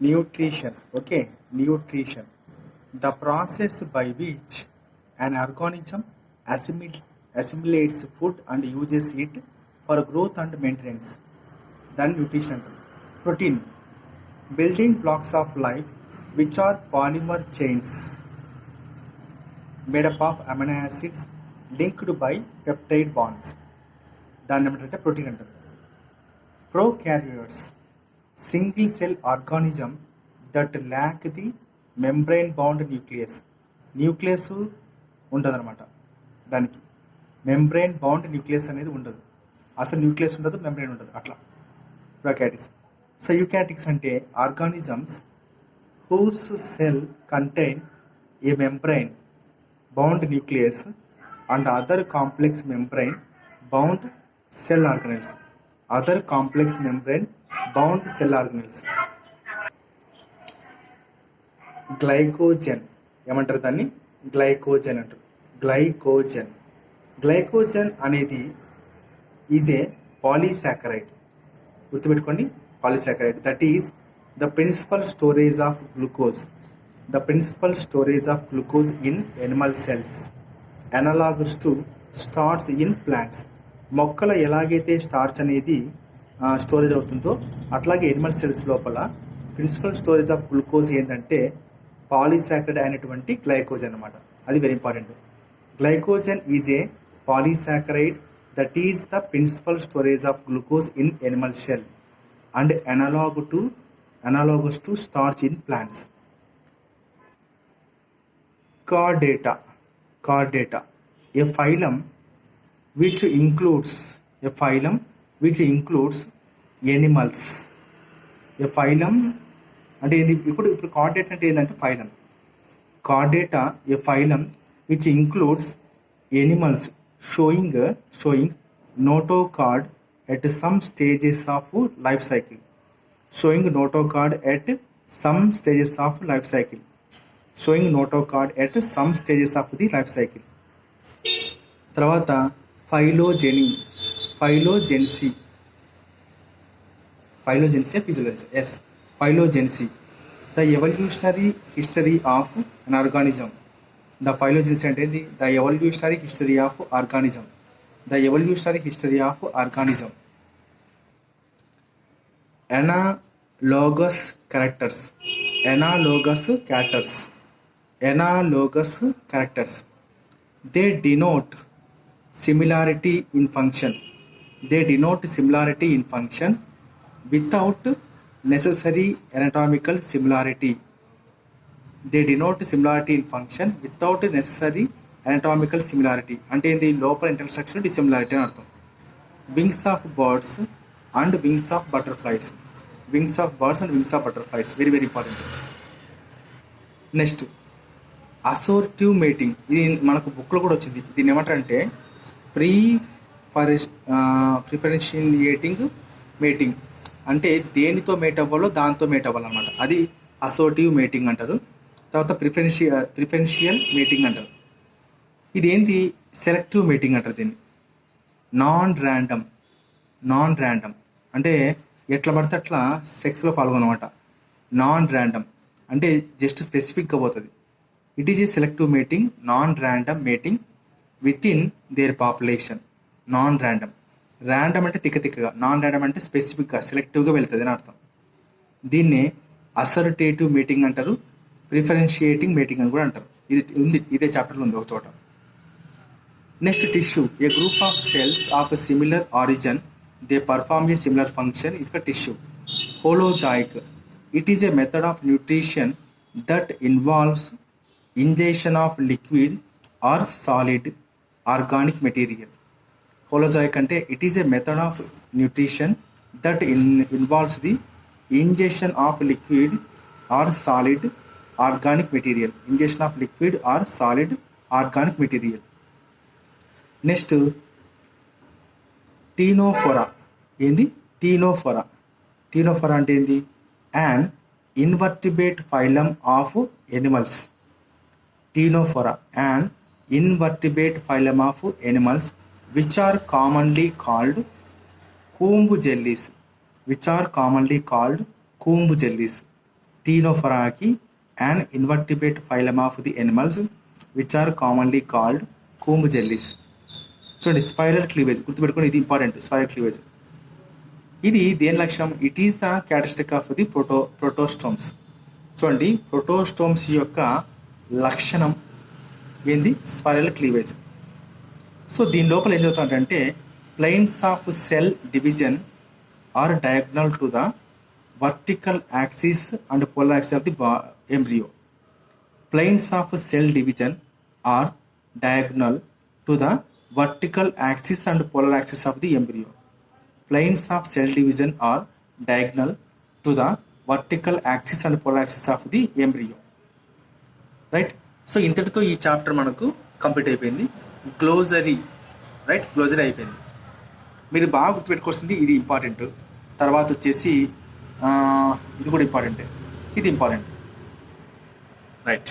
Nutrition. Okay, nutrition. The process by which an organism assimilates food and uses it for growth and maintenance. Then nutrition. Protein. Building blocks of life, which are polymer chains made up of amino acids linked by peptide bonds. దాన్ని ఏమంటారంటే protein అంటారు. Prokaryotes. Single cell organism that lack the membrane bound nucleus. Nucleus ఉండదు అనమాట, దానికి membrane bound nucleus అనేది ఉండదు. అసలు nucleus ఉండదు, మెంబ్రెయిన్ ఉండదు, అట్లా ప్రొకారియోట్స్. సో యూకారియోట్స్ అంటే organisms whose cell contain a membrane bound nucleus and other complex membrane bound cell organelles. Other complex membrane bound cell organelles. Glycogen ఏమంటారు దాన్ని? గ్లైకోజన్ అంటారు. గ్లైకోజన్ అనేది ఈజ్ ఏ పాలీసాకరైడ్. గుర్తుపెట్టుకోండి, polysaccharide. That is the principal storage of glucose. In animal cells analogous to starch in plants. మొక్కలో ఎలాగైతే starch అనేది storage అవుతుందో అట్లాగే ఎనిమల్ సెల్స్ లోపల ప్రిన్సిపల్ స్టోరేజ్ ఆఫ్ గ్లూకోజ్ ఏంటంటే పాలీసాకరైడ్ అయినటువంటి గ్లైకోజన్ అనమాట. అది very important. Glycogen is a polysaccharide that is the principal storage of glucose in animal cell and analogous to starch in plants. Chordata. A phylum which includes animals. A phylum అంటే ఇప్పుడు chordata అంటే ఏంటంటే phylum. Chordata a phylum which includes animals showing notochord at some stages of life cycle. తర్వాత phylogeny. The evolutionary history of an organism. The phylogeny అంటే the evolutionary history of ఆర్గానిజం. Analogous characters. They denote similarity in function. Without necessary anatomical similarity. అంటే ఇది లోపల internal structure dissimilarity అని అర్థం. Wings of birds and wings of butterflies. Very very important. Next assortative mating. ఇది మనకు బుక్లో కూడా వచ్చింది. దీన్ని ఏమంటారంటే ప్రిఫరెన్షియేటింగ్ మేటింగ్. అంటే దేనితో మేట్ అవ్వాలో దాంతో మేట్ అవ్వాలన్నమాట. అది అసోర్టివ్ మేటింగ్ అంటారు. తర్వాత ప్రిఫరెన్షియల్ మేటింగ్ అంటారు. ఇదేంటి? సెలెక్టివ్ మేటింగ్ అంటారు దీన్ని. నాన్ ర్యాండమ్ అంటే ఎట్లా పడితే అట్లా సెక్స్లో పాల్గొనమాట. నాన్ ర్యాండమ్ అంటే జస్ట్ స్పెసిఫిక్గా పోతుంది. It is a selective mating, non random mating with in there population. Random అంటే తిక్కగా, నాన్ ర్యాండమ్ అంటే స్పెసిఫిక్గా సెలెక్టివ్గా వెళ్తుంది అని అర్థం. దీన్నే అసర్టేటివ్ మేటింగ్ అంటారు, ప్రిఫరెన్షియేటింగ్ మేటింగ్ అని కూడా అంటారు. ఇదే చాప్టర్లో ఉంది ఒక చోట. Next tissue. A group of cells of similar origin, they perform a similar function, is called tissue. Holozoic. It is a method of nutrition that involves ingestion of liquid or solid organic material. Holozoic ante it is a method of nutrition that involves the ingestion of liquid or solid organic material. Next ctenophora. ఏంది? Ctenophora అంటే ఏంది? And invertebrate phylum of animals. Which are commonly called comb jellies. Ctenophoraki, an invertebrate phylum of the animals which are commonly called comb jellies. చూడండి spiral cleavage గుర్తుపెట్టుకోండి, ఇది important. Spiral cleavage ఇది దేని లక్షణం? It is the characteristic of the protostomes. చూడండి protostomes యొక్క లక్షణం ఏంది? Spiral cleavage. సో దీని లోపల ఏం చదువుతాడంటే planes of cell division are diagonal to the vertical axis and polar axis of the embryo. Planes of cell division are diagonal to the vertical axis and polar axis of the embryo. Planes of cell division are diagonal to the vertical axis and polar axis of the embryo. Right. So ఇంతటితో ఈ chapter మనకు complete అయిపోయింది. Glossary, right, glossary అయిపోయింది. మీరు బాగా గుర్తుపెట్టుకోవాల్సింది ఇది important. తర్వాత వచ్చేసి ఇది కూడా ఇంపార్టెంటే, ఇది ఇంపార్టెంట్, రైట్.